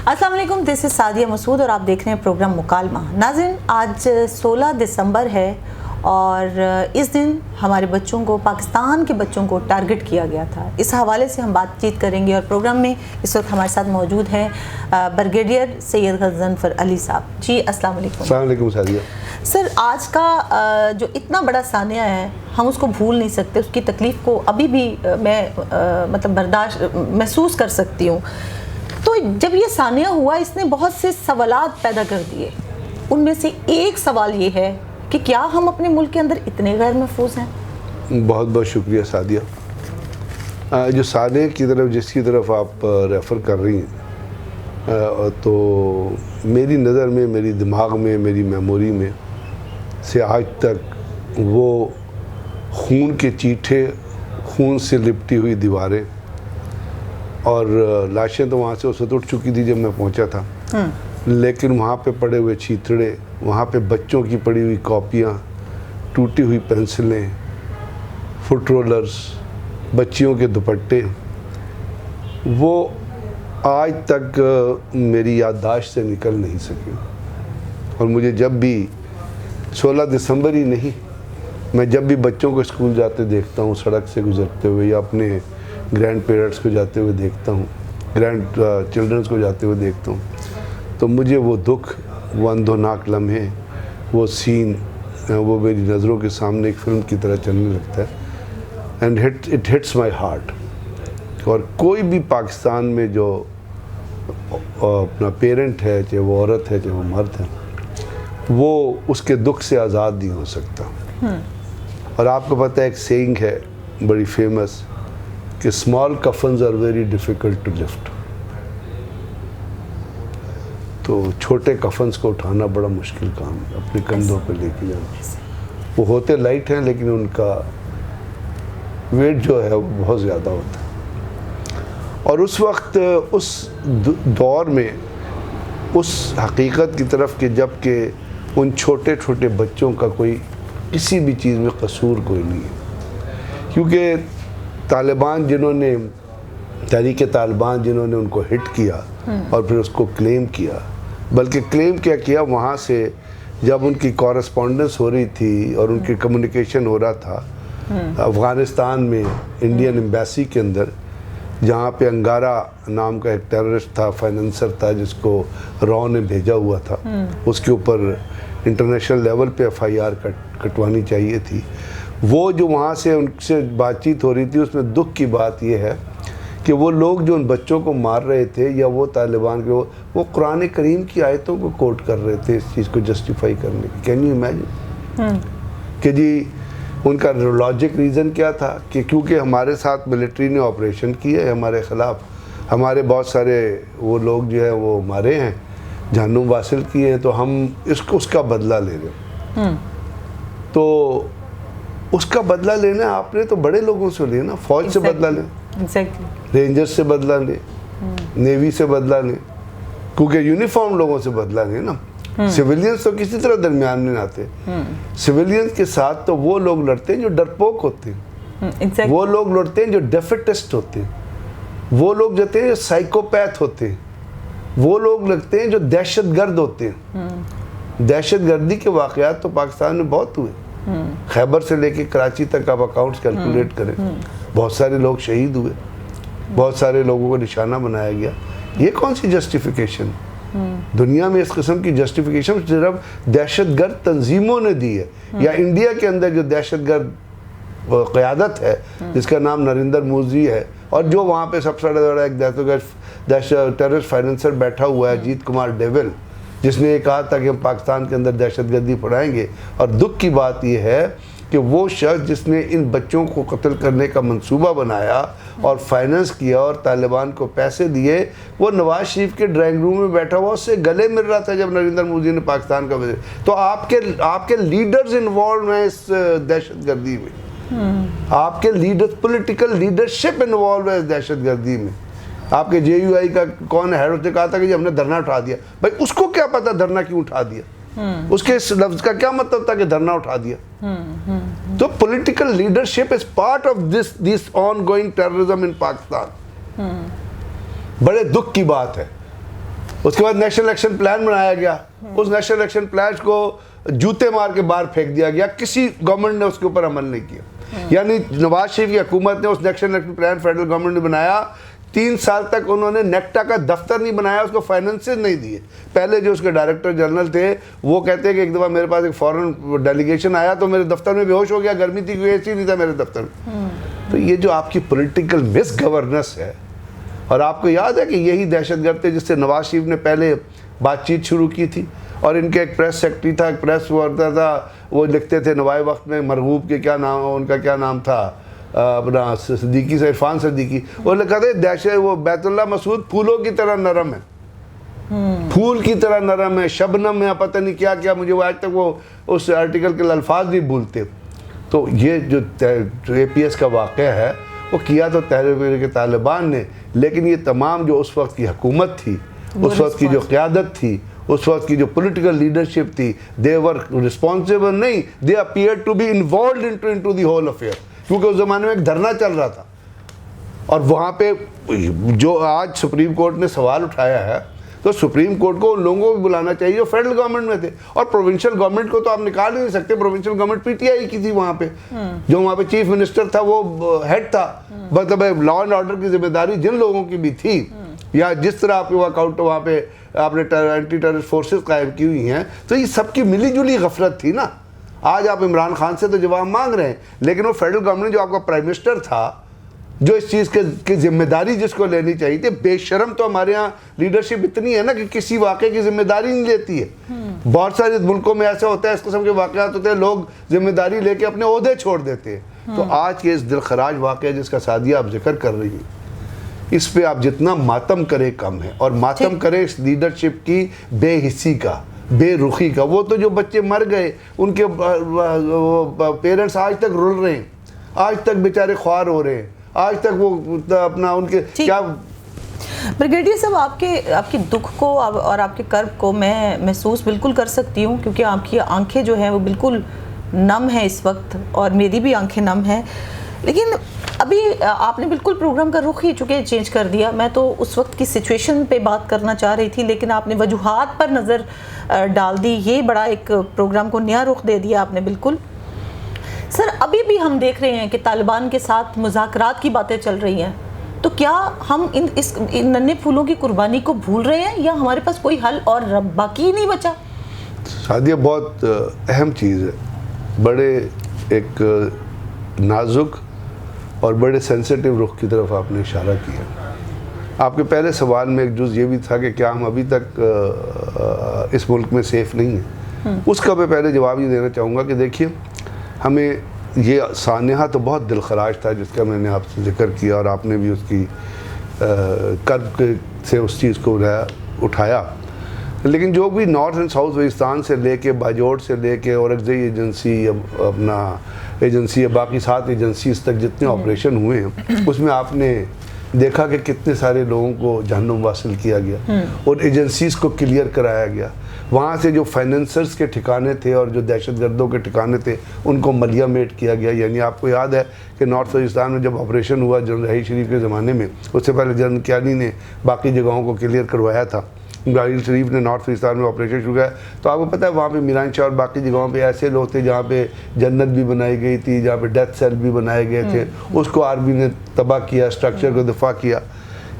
السلام علیکم، دس از سعدیہ مسعود اور آپ دیکھ رہے ہیں پروگرام مکالمہ۔ ناظرین، آج 16 دسمبر ہے اور اس دن ہمارے بچوں کو، پاکستان کے بچوں کو ٹارگٹ کیا گیا تھا۔ اس حوالے سے ہم بات چیت کریں گے اور پروگرام میں اس وقت ہمارے ساتھ موجود ہیں بریگیڈیئر سید غضنفر علی صاحب۔ جی السلام علیکم۔ السلام علیکم سعدیہ۔ سر، آج کا جو اتنا بڑا سانحہ ہے ہم اس کو بھول نہیں سکتے، اس کی تکلیف کو ابھی بھی میں برداشت محسوس کر سکتی ہوں۔ تو جب یہ سانحہ ہوا اس نے بہت سے سوالات پیدا کر دیے، ان میں سے ایک سوال یہ ہے کہ کیا ہم اپنے ملک کے اندر اتنے غیر محفوظ ہیں؟ بہت بہت شکریہ سعدیہ۔ جو سانحے کی طرف جس کی طرف آپ ریفر کر رہی ہیں، تو میری نظر میں، میری دماغ میں، میری میموری میں سے آج تک وہ خون کے چیٹھے، خون سے لپٹی ہوئی دیواریں اور لاشیں تو وہاں سے اس وقت اٹھ چکی تھی جب میں پہنچا تھا، لیکن وہاں پہ پڑے ہوئے چیتڑے، وہاں پہ بچوں کی پڑی ہوئی کاپیاں، ٹوٹی ہوئی پینسلیں، فٹ رولرز، بچیوں کے دوپٹے، وہ آج تک میری یادداشت سے نکل نہیں سکے۔ اور مجھے جب بھی 16 دسمبر ہی نہیں، میں جب بھی بچوں کو اسکول جاتے دیکھتا ہوں، سڑک سے گزرتے ہوئے، یا اپنے گرینڈ پیرنٹس کو جاتے ہوئے دیکھتا ہوں، گرینڈ چلڈرنس کو جاتے ہوئے دیکھتا ہوں، تو مجھے وہ دکھ، وہ اندھوناک لمحے، وہ سین، وہ میری نظروں کے سامنے ایک فلم کی طرح چلنے لگتا ہے، and it hits my heart. اور کوئی بھی پاکستان میں جو اپنا پیرنٹ ہے، چاہے وہ عورت ہے، چاہے وہ مرد ہے، وہ اس کے دکھ سے آزاد نہیں ہو سکتا۔ اور آپ کو پتہ ہے ایک سیئنگ ہے بڑی فیمس کہ small coffins are very difficult to lift, تو چھوٹے کفنز کو اٹھانا بڑا مشکل کام ہے، اپنے کندھوں پہ لے کے جانا۔ وہ ہوتے لائٹ ہیں لیکن ان کا ویٹ جو ہے وہ بہت زیادہ ہوتا ہے۔ اور اس وقت، اس دور میں، اس حقیقت کی طرف کہ جب کہ ان چھوٹے چھوٹے بچوں کا کوئی کسی بھی چیز میں قصور کوئی نہیں ہے، کیونکہ طالبان جنہوں نے، تحریک طالبان جنہوں نے ان کو ہٹ کیا اور پھر اس کو کلیم کیا، بلکہ کلیم کیا کیا وہاں سے جب ان کی کورسپونڈنس ہو رہی تھی اور ان کی کمیونیکیشن ہو رہا تھا افغانستان میں انڈین ایمبیسی کے اندر، جہاں پہ انگارا نام کا ایک ٹیررسٹ تھا، فائننسر تھا، جس کو رو نے بھیجا ہوا تھا، اس کے اوپر انٹرنیشنل لیول پہ FIR کٹوانی چاہیے تھی۔ وہ جو وہاں سے ان سے بات چیت ہو رہی تھی، اس میں دکھ کی بات یہ ہے کہ وہ لوگ جو ان بچوں کو مار رہے تھے، یا وہ طالبان کے، وہ قرآن کریم کی آیتوں کو کوٹ کر رہے تھے اس چیز کو جسٹیفائی کرنے کی۔ کین یو امیجن کہ جی ان کا لاجک ریزن کیا تھا کہ کیونکہ ہمارے ساتھ ملٹری نے آپریشن کیا ہے ہمارے خلاف، ہمارے بہت سارے وہ لوگ جو ہے وہ مارے ہیں، جہنم واصل کیے ہیں، تو ہم اس کا بدلہ لے رہے ہیں۔ تو اس کا بدلہ لینا آپ نے تو بڑے لوگوں سے لینا، فوج سے بدلہ لیں، رینجر سے بدلہ لیں، نیوی سے بدلہ لیں، کیونکہ یونیفارم لوگوں سے بدلہ لیں نا۔ سویلینز تو کسی طرح درمیان میں آتے، سویلینز کے ساتھ تو وہ لوگ لڑتے ہیں جو ڈرپوک ہوتے ہیں، وہ لوگ لڑتے ہیں جو ڈیفیٹسٹ ہوتے ہیں، وہ لوگ جاتے ہیں جو سائیکوپیتھ ہوتے ہیں، وہ لوگ لگتے ہیں جو دہشت گرد ہوتے ہیں۔ دہشت گردی کے واقعات تو پاکستان میں بہت ہوئے، خیبر سے لے کے کراچی تک آپ اکاؤنٹس کیلکولیٹ کریں، بہت سارے لوگ شہید ہوئے، بہت سارے لوگوں کو نشانہ بنایا گیا۔ یہ کون سی جسٹیفیکیشن؟ دنیا میں اس قسم کی جسٹیفیکیشن صرف دہشت گرد تنظیموں نے دی ہے، یا انڈیا کے اندر جو دہشت گرد قیادت ہے جس کا نام نریندر مودی ہے، اور جو وہاں پہ سب سے بڑا ایک ٹیررسٹ فائننسر بیٹھا ہوا ہے اجیت کمار ڈیول، جس نے یہ کہا تھا کہ ہم پاکستان کے اندر دہشت گردی پڑھائیں گے۔ اور دکھ کی بات یہ ہے کہ وہ شخص جس نے ان بچوں کو قتل کرنے کا منصوبہ بنایا اور فائننس کیا اور طالبان کو پیسے دیے، وہ نواز شریف کے ڈرائنگ روم میں بیٹھا ہوا، اس سے گلے مل رہا تھا جب نریندر مودی نے پاکستان کا وزیر۔ تو آپ کے لیڈرز انوالوڈ ہیں اس دہشت گردی میں، آپ کے لیڈرز، پولیٹیکل لیڈرشپ انوالو ہے اس دہشت گردی میں۔ آپ کے JUI کا کون ہے، اس نے کہا تھا کہ جی ہم نے دھرنا اٹھا دیا۔ بھائی اس کو کیا پتا دھرنا کیوں اٹھا دیا؟ اس کے اس لفظ کا کیا مطلب تھا کہ دھرنا اٹھا دیا؟ تو political leadership is part of this ongoing terrorism in Pakistan. بڑے دکھ کی بات ہے اس کے بعد نیشنل ایکشن پلان بنایا گیا, اس نیشنل ایکشن پلان کو جوتے مار کے باہر پھینک دیا گیا, کسی گورنمنٹ نے اس کے اوپر عمل نہیں کیا. یعنی نواز شریف کی حکومت نے اس national action plan federal government نے بنایا, 3 سال تک انہوں نے نیکٹا کا دفتر نہیں بنایا, اس کو فائننسز نہیں دیے. پہلے جو اس کے ڈائریکٹر جنرل تھے وہ کہتے ہیں کہ ایک دفعہ میرے پاس ایک فورن ڈیلیگیشن آیا تو میرے دفتر میں بے ہوش ہو گیا, گرمی تھی, کوئی اے سی نہیں تھا میرے دفتر میں. تو یہ جو آپ کی پولیٹیکل مس گورننس ہے, اور آپ کو یاد ہے کہ یہی دہشت گرد تھے جس سے نواز شریف نے پہلے بات چیت شروع کی تھی, اور ان کے ایک پریس سیکرٹری تھا, ایک پریس ہوتا تھا, وہ لکھتے تھے نوائے وقت میں مرغوب کے کیا نام, ان کا کیا نام تھا اپنا صدیقی سے, عرفان صدیقی, وہ لکھا تھا دہشت وہ بیت اللہ مسعود پھولوں کی طرح نرم ہے, پھول کی طرح نرم ہے, شبنم ہے, پتہ نہیں کیا کیا, مجھے وہ آج تک وہ اس آرٹیکل کے الفاظ نہیں بھولتے. تو یہ جو اے پی ایس کا واقعہ ہے وہ کیا تو تحریک طالبان نے, لیکن یہ تمام جو اس وقت کی حکومت تھی, اس وقت کی جو قیادت تھی, اس وقت کی جو پولیٹیکل لیڈرشپ تھی, دے ور رسپانسیبل نہیں, they appear to be involved into the whole affair, کیونکہ اس زمانے میں ایک دھرنا چل رہا تھا. اور وہاں پہ جو آج سپریم کورٹ نے سوال اٹھایا ہے, تو سپریم کورٹ کو ان لوگوں کو بھی بلانا چاہیے جو فیڈرل گورنمنٹ میں تھے, اور پروونشل گورنمنٹ کو تو آپ نکال ہی نہیں سکتے. Provincial government P T I کی تھی وہاں پہ, جو وہاں پہ چیف منسٹر تھا وہ ہیڈ تھا, مطلب لا اینڈ آرڈر کی ذمہ داری جن لوگوں کی بھی تھی, یا جس طرح آپ کے اکاؤنٹ وہاں پہ آپ نے اینٹی ٹیررسٹ فورسز قائم کی ہوئی ہیں, تو یہ سب کی ملی جلی غفلت تھی نا. آج آپ عمران خان سے تو جواب مانگ رہے ہیں, لیکن وہ فیڈرل گورنمنٹ جو آپ کا پرائم منسٹر تھا, جو اس چیز کی ذمہ داری جس کو لینی چاہیے تھی, بے شرم تو ہمارے ہاں لیڈرشپ اتنی ہے نا کہ کسی واقعے کی ذمہ داری نہیں لیتی ہے. بہت سارے ملکوں میں ایسا ہوتا ہے, اس قسم کے واقعات ہوتے ہیں, لوگ ذمہ داری لے کے اپنے عہدے چھوڑ دیتے ہیں. تو آج کے اس دلخراج واقعہ جس کا سعدیہ آپ ذکر کر رہی ہیں, اس پہ آپ جتنا ماتم کریں کم ہے, اور ماتم کریں اس لیڈرشپ کی بے حسی کا, بے رخی کا. وہ تو جو بچے مر گئے ان کے پیرنٹس آج تک رول رہے ہیں, آج تک بیچارے خوار ہو رہے ہیں, آج تک وہ اپنا ان کے کیا. بریگیڈیئر صاحب, آپ کے دکھ کو اور آپ کے کرب کو میں محسوس بالکل کر سکتی ہوں, کیونکہ آپ کی آنکھیں جو ہیں وہ بالکل نم ہیں اس وقت, اور میری بھی آنکھیں نم ہیں. لیکن ابھی آپ نے بالکل پروگرام کا رخ ہی چونکہ چینج کر دیا. میں تو اس وقت کی سچویشن پہ بات کرنا چاہ رہی تھی, لیکن آپ نے وجوہات پر نظر ڈال دی. یہ بڑا ایک پروگرام کو نیا رخ دے دیا آپ نے بالکل. سر, ابھی بھی ہم دیکھ رہے ہیں کہ طالبان کے ساتھ مذاکرات کی باتیں چل رہی ہیں, تو کیا ہم ان ننھے پھولوں کی قربانی کو بھول رہے ہیں, یا ہمارے پاس کوئی حل اور باقی ہی نہیں بچا؟ سعدیہ, بہت اہم چیز ہے, بڑے ایک نازک اور بڑے سینسیٹیو رخ کی طرف آپ نے اشارہ کیا. آپ کے پہلے سوال میں ایک جز یہ بھی تھا کہ کیا ہم ابھی تک اس ملک میں سیف نہیں ہیں. اس کا میں پہلے جواب یہ دینا چاہوں گا کہ دیکھیے, ہمیں یہ سانحہ تو بہت دلخراش تھا جس کا میں نے آپ سے ذکر کیا, اور آپ نے بھی اس کی کرب سے اس چیز کو اٹھایا. لیکن جو بھی نارتھ اینڈ ساؤتھ وزیرستان سے لے کے باجوڑ سے لے کے اورکزئی ایجنسی, اپنا ایجنسی یا باقی 7 ایجنسیز تک جتنے آپریشن ہوئے ہیں, اس میں آپ نے دیکھا کہ کتنے سارے لوگوں کو جہنم واصل کیا گیا, اور ایجنسیز کو کلیئر کرایا گیا. وہاں سے جو فائنینسرز کے ٹھکانے تھے اور جو دہشت گردوں کے ٹھکانے تھے ان کو ملیہ میٹ کیا گیا. یعنی آپ کو یاد ہے کہ نارتھ وزیرستان میں جب آپریشن ہوا جنرل رحیل شریف کے زمانے میں, اس سے پہلے جنرل کیانی نے باقی جگہوں کو کلیئر کروایا تھا. رحیل شریف نے نارتھ وزیرستان میں آپریشن شروع کیا, تو آپ کو پتہ ہے وہاں پہ میران شاہ اور باقی جگہوں پہ ایسے لوگ تھے جہاں پہ جنت بھی بنائی گئی تھی, جہاں پہ ڈیتھ سیل بھی بنائے گئے تھے, اس کو آرمی نے تباہ کیا, اسٹرکچر کو دفاع کیا.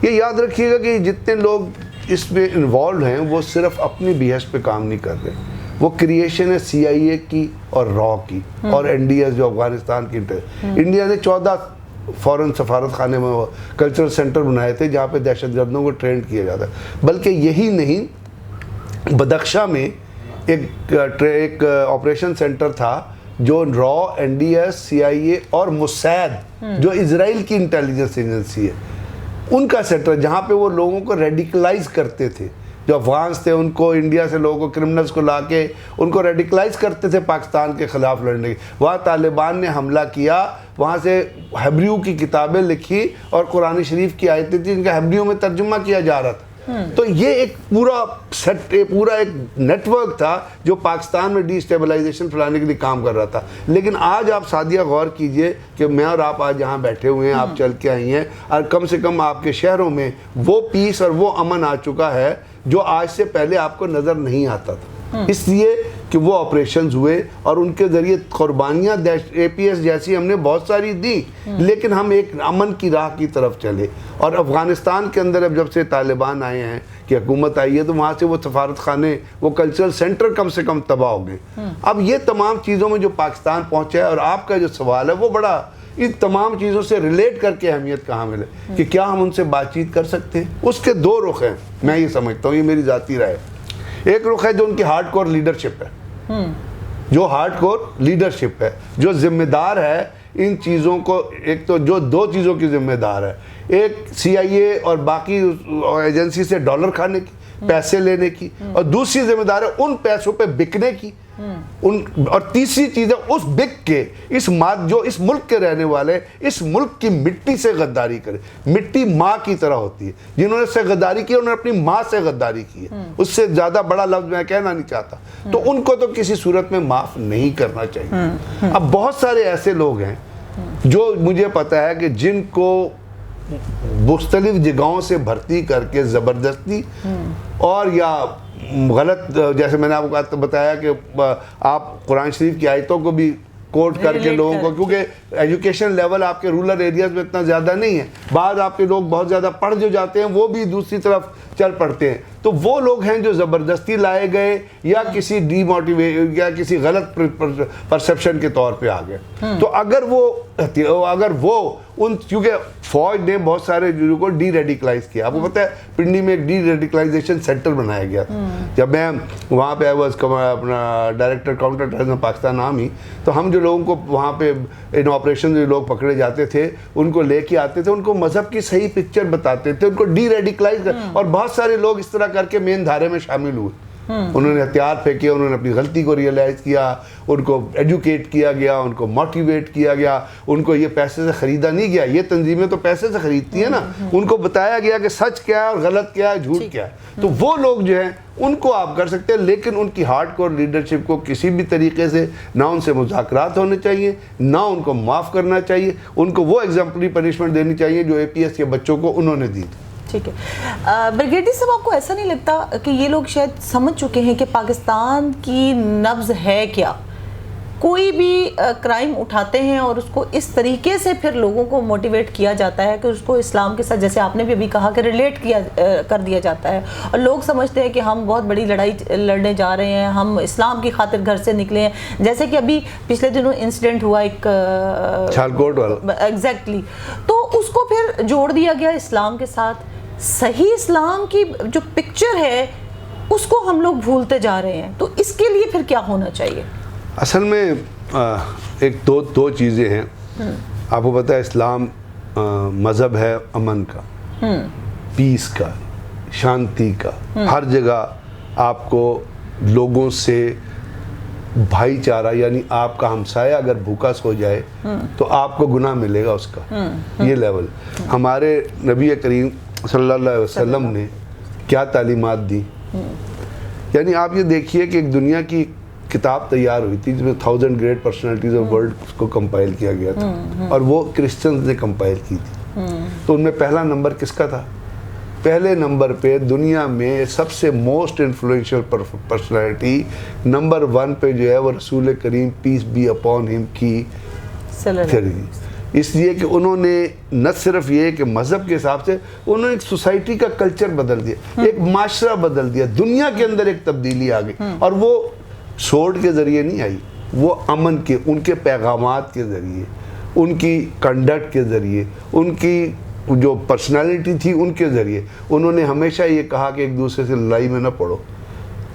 یہ یاد رکھیے گا کہ جتنے لوگ اس میں انوالوڈ ہیں وہ صرف اپنی بیہش پہ کام نہیں کر رہے, وہ کریشن ہے سی آئی اے کی اور را کی اور این ڈی ایس جو افغانستان کی. انڈیا نے 14 فورن سفارت خانے میں کلچرل سینٹر بنائے تھے جہاں پہ دہشت گردوں کو ٹرینڈ کیا جاتا ہے. بلکہ یہی نہیں, بدخشاں میں ایک آپریشن سینٹر تھا جو را, این ڈی ایس, سی آئی اے اور موساد جو اسرائیل کی انٹیلیجنس ایجنسی ہے ان کا سینٹر, جہاں پہ وہ لوگوں کو ریڈیکلائز کرتے تھے. جو افغانس تھے ان کو انڈیا سے لوگوں کو کرمنلز کو لا کے ان کو ریڈیکلائز کرتے تھے پاکستان کے خلاف لڑنے کے. وہاں طالبان نے حملہ کیا, وہاں سے ہیبریو کی کتابیں لکھی اور قرآن شریف کی آیتیں تھیں جن کا ہیبریو میں ترجمہ کیا جا رہا تھا. تو یہ ایک پورا ایک نیٹ ورک تھا جو پاکستان میں ڈی اسٹیبلائزیشن پھیلانے کے لیے کام کر رہا تھا. لیکن آج آپ سعدیہ غور کیجئے کہ میں اور آپ آج یہاں بیٹھے ہوئے ہیں, آپ چل کے آئی ہیں, اور کم سے کم آپ کے شہروں میں وہ پیس اور وہ امن آ چکا ہے جو آج سے پہلے آپ کو نظر نہیں آتا تھا، اس لیے کہ وہ آپریشنز ہوئے اور ان کے ذریعے قربانیاں APS جیسی ہم نے بہت ساری دی، لیکن ہم ایک امن کی راہ کی طرف چلے. اور افغانستان کے اندر اب جب سے طالبان آئے ہیں کہ حکومت آئی ہے تو وہاں سے وہ سفارت خانے، وہ کلچرل سینٹر کم سے کم تباہ ہو گئے. اب یہ تمام چیزوں میں جو پاکستان پہنچا ہے، اور آپ کا جو سوال ہے وہ بڑا ان تمام چیزوں سے ریلیٹ کر کے اہمیت کہاں ملے کہ کیا ہم ان سے بات چیت کر سکتے ہیں. اس کے دو رخ ہیں، میں یہ سمجھتا ہوں، یہ میری ذاتی رائے. ایک رخ ہے جو ان کی ہارڈ کور لیڈرشپ ہے، جو ہارڈ کور لیڈرشپ ہے، جو ذمہ دار ہے ان چیزوں کو. ایک تو جو دو چیزوں کی ذمہ دار ہے، ایک CIA اور باقی ایجنسی سے ڈالر کھانے کی، پیسے لینے کی، اور دوسری ذمہ دار ہے ان پیسوں پہ بکنے کی، اور تیسری چیز ہے اس بک کے جو اس ملک کے رہنے والے اس ملک کی مٹی سے غداری کرے. مٹی ماں کی طرح ہوتی ہے، جنہوں نے اس سے غداری کی انہوں نے اپنی ماں سے غداری کی ہے. اس سے زیادہ بڑا لفظ میں کہنا نہیں چاہتا. تو ان کو تو کسی صورت میں معاف نہیں کرنا چاہیے. اب بہت سارے ایسے لوگ ہیں جو مجھے پتا ہے کہ جن کو مختلف جگہوں سے بھرتی کر کے زبردستی اور یا غلط، جیسے میں نے آپ کو بتایا کہ آپ قرآن شریف کی آیتوں کو بھی کوٹ کر کے لوگوں کو، کیونکہ ایجوکیشن لیول آپ کے رورل ایریاز میں اتنا زیادہ نہیں ہے، بعض آپ کے لوگ بہت زیادہ پڑھ جو جاتے ہیں وہ بھی دوسری طرف چل پڑتے ہیں. تو وہ لوگ ہیں جو زبردستی لائے گئے یا کسی یا کسی غلط پرسپشن کے طور پہ آ گئے. تو اگر وہ کیونکہ فوج نے بہت سارے لوگوں کو ڈی ریڈیکلائز کیا. آپ کو پتہ ہے پنڈی میں ایک ڈی ریڈیکلائزیشن سینٹر بنایا گیا تھا. جب میں وہاں پہ اپنا director counter terrorism Pakistan army, تو ہم جو لوگوں کو وہاں پہ ان آپریشن جو لوگ پکڑے جاتے تھے ان کو لے کے آتے تھے، ان کو مذہب کی صحیح پکچر بتاتے تھے، ان کو ڈی ریڈیکلائز اور بہت سارے لوگ اس طرح کر کے مین دھارے میں شامل ہوئے. انہوں نے ہتھیار پھینکے، انہوں نے اپنی غلطی کو ریئلائز کیا، ان کو ایجوکیٹ کیا گیا، ان کو موٹیویٹ کیا گیا. ان کو یہ پیسے سے خریدا نہیں گیا، یہ تنظیمیں تو پیسے سے خریدتی ہیں نا. ان کو بتایا گیا کہ سچ کیا ہے اور غلط کیا ہے، جھوٹ کیا ہے. تو وہ لوگ جو ہیں ان کو آپ کر سکتے ہیں، لیکن ان کی ہارڈ کور لیڈرشپ کو کسی بھی طریقے سے نہ ان سے مذاکرات ہونے چاہیے، نہ ان کو معاف کرنا چاہیے. ان کو وہ ایگزامپلری پنشمنٹ دینی چاہیے جو APS کے بچوں کو انہوں نے دی تھی. ٹھیک ہے. بریگیڈیئر صاحب، آپ کو ایسا نہیں لگتا کہ یہ لوگ شاید سمجھ چکے ہیں کہ پاکستان کی نبض ہے کیا؟ کوئی بھی کرائم اٹھاتے ہیں اور اس کو اس طریقے سے پھر لوگوں کو موٹیویٹ کیا جاتا ہے کہ اس کو اسلام کے ساتھ، جیسے آپ نے بھی ابھی کہا کہ ریلیٹ کر دیا جاتا ہے، اور لوگ سمجھتے ہیں کہ ہم بہت بڑی لڑائی لڑنے جا رہے ہیں، ہم اسلام کی خاطر گھر سے نکلے ہیں. جیسے کہ ابھی پچھلے دنوں انسیڈنٹ ہوا ایک چھالکوٹ والا، ایگزیکٹلی، تو اس کو پھر جوڑ دیا گیا اسلام کے ساتھ. صحیح اسلام کی جو پکچر ہے اس کو ہم لوگ بھولتے جا رہے ہیں. تو اس کے لیے پھر کیا ہونا چاہیے؟ اصل میں ایک دو چیزیں ہیں. آپ کو پتہ ہے اسلام مذہب ہے امن کا، پیس کا، شانتی کا. ہر جگہ آپ کو لوگوں سے بھائی چارہ، یعنی آپ کا ہمسایہ اگر بھوکا سو جائے تو آپ کو گناہ ملے گا اس کا. یہ لیول ہمارے نبی کریم صلی اللہ علیہ وسلم نے کیا تعلیمات دی. یعنی آپ یہ دیکھیے کہ ایک دنیا کی کتاب تیار ہوئی تھی جس میں 1000 گریٹ پرسنالٹیز آف ورلڈ کو کمپائل کیا گیا تھا، اور وہ کرسچنز نے کمپائل کی تھی. تو ان میں پہلا نمبر کس کا تھا؟ پہلے نمبر پہ دنیا میں سب سے موسٹ انفلوئنشل پرسنالٹی نمبر 1 پہ جو ہے وہ رسول کریم پیس بی اپون ہم کی تھی. اس لیے کہ انہوں نے نہ صرف یہ کہ مذہب کے حساب سے انہوں نے ایک سوسائٹی کا کلچر بدل دیا، ایک معاشرہ بدل دیا، دنیا کے اندر ایک تبدیلی آ گئی. اور وہ سوڈ کے ذریعے نہیں آئی، وہ امن کے، ان کے پیغامات کے ذریعے، ان کی کنڈکٹ کے ذریعے، ان کی جو پرسنالٹی تھی ان کے ذریعے. انہوں نے ہمیشہ یہ کہا کہ ایک دوسرے سے لڑائی میں نہ پڑو.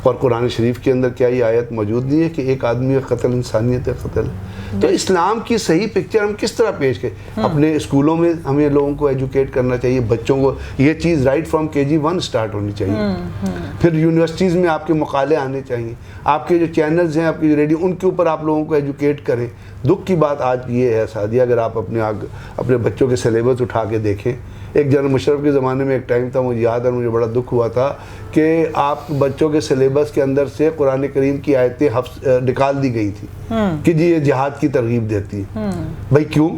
اور قرآن شریف کے اندر کیا یہ آیت موجود نہیں ہے کہ ایک آدمی کا قتل انسانیت کا قتل ہے؟ تو اسلام کی صحیح پکچر ہم کس طرح پیش کریں؟ اپنے اسکولوں میں ہمیں لوگوں کو ایجوکیٹ کرنا چاہیے، بچوں کو یہ چیز رائٹ فرام KG1 سٹارٹ ہونی چاہیے. پھر یونیورسٹیز میں آپ کے مقالے آنے چاہیے، آپ کے جو چینلز ہیں، آپ کی جو ریڈیو، ان کے اوپر آپ لوگوں کو ایجوکیٹ کریں. دکھ کی بات آج یہ ہے سعدیہ، اگر آپ اپنے بچوں کے سلیبس اٹھا کے دیکھیں، ایک جنرل مشرف کے زمانے میں ایک ٹائم تھا، مجھے یاد ہے، مجھے بڑا دکھ ہوا تھا کہ آپ بچوں کے سلیبس کے اندر سے قرآن کریم کی آیتیں نکال دی گئی تھی کہ جی یہ جہاد کی ترغیب دیتی ہے. بھائی کیوں؟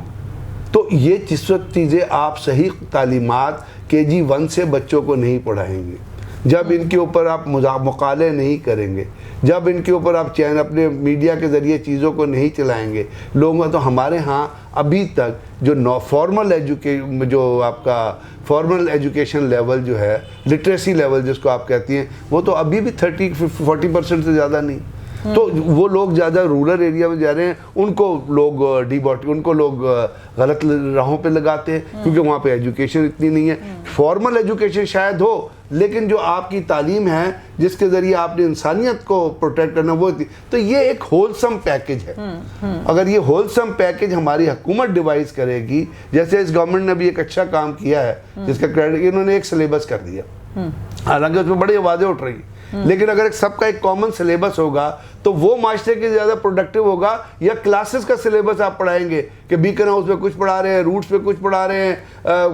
تو یہ جس وقت چیزیں آپ صحیح تعلیمات KG1 سے بچوں کو نہیں پڑھائیں گے جب ان کے اوپر آپ مقالے نہیں کریں گے, جب ان کے اوپر آپ اپنے میڈیا کے ذریعے چیزوں کو نہیں چلائیں گے لوگوں, تو ہمارے ہاں ابھی تک جو فارمل ایجوکیشن لیول جو ہے, لٹریسی لیول جس کو آپ کہتی ہیں, وہ تو ابھی بھی 30-40% سے زیادہ نہیں. تو وہ لوگ زیادہ رورل ایریا میں جا رہے ہیں, ان کو لوگ غلط راہوں پہ لگاتے ہیں کیونکہ وہاں پہ ایجوکیشن اتنی نہیں ہے. فارمل ایجوکیشن شاید ہو, لیکن جو آپ کی تعلیم ہے جس کے ذریعے آپ نے انسانیت کو پروٹیکٹ کرنا, وہ تو یہ ایک ہولسم پیکج ہے. اگر یہ ہولسم پیکج ہماری حکومت ڈیوائز کرے گی, جیسے اس گورنمنٹ نے بھی ایک اچھا کام کیا ہے جس کا کریڈٹ, انہوں نے ایک سلیبس کر دیا, حالانکہ اس میں بڑی آوازیں اٹھ رہی ہیں, لیکن اگر سب کا ایک کامن سلیبس ہوگا تو وہ معاشرے کے زیادہ پروڈکٹیو ہوگا. یا کلاسز کا سلیبس آپ پڑھائیں گے کہ بیکن ہاؤس میں کچھ پڑھا رہے ہیں, روٹس پہ کچھ پڑھا رہے ہیں,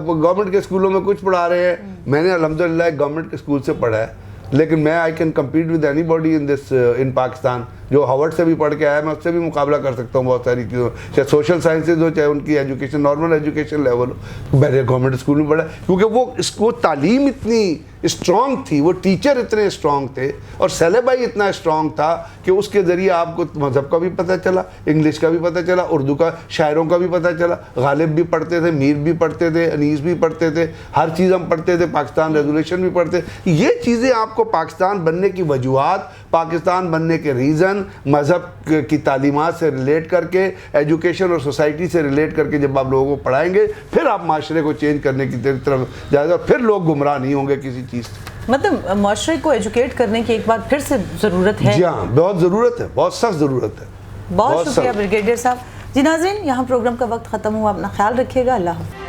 گورنمنٹ کے اسکولوں میں کچھ پڑھا رہے ہیں. میں نے الحمدللہ ایک گورنمنٹ کے اسکول سے پڑھا ہے, لیکن میں I can compete with any body in Pakistan. جو ہاورڈ سے بھی پڑھ کے آیا, میں اس سے بھی مقابلہ کر سکتا ہوں بہت ساری چیزوں, چاہے سوشل سائنسز ہو, چاہے ان کی ایجوکیشن نارمل ایجوکیشن لیول ہو. میں نے گورنمنٹ اسکول میں پڑھا کیونکہ وہ تعلیم اتنی اسٹرانگ تھی, وہ ٹیچر اتنے اسٹرانگ تھے, اور سیلیبائی اتنا اسٹرانگ تھا کہ اس کے ذریعے آپ کو مذہب کا بھی پتہ چلا, انگلش کا بھی پتہ چلا, اردو کا شاعروں کا بھی پتہ چلا. غالب بھی پڑھتے تھے, میر بھی پڑھتے تھے, انیس بھی پڑھتے تھے, ہر چیز ہم پڑھتے تھے, پاکستان ریزولوشن بھی پڑھتے. یہ چیزیں آپ کو پاکستان بننے کی وجوہات, پاکستان بننے کے ریزن, مذہب کی تعلیمات سے ریلیٹ کر کے, ایجوکیشن اور سوسائٹی سے ریلیٹ کر کے جب آپ لوگوں کو پڑھائیں گے, پھر آپ معاشرے کو چینج کرنے کی طرف جائے گا, پھر لوگ گمراہ نہیں ہوں گے کسی چیز سے. مطلب معاشرے کو ایجوکیٹ کرنے کی ایک بار پھر سے ضرورت ہے. جی ہاں, بہت ضرورت ہے, بہت سخت ضرورت ہے. بہت شکریہ بریگیڈیئر صاحب. جی ناظرین, یہاں پروگرام کا وقت ختم ہوا. اپنا خیال رکھیے گا. اللہ حافظ.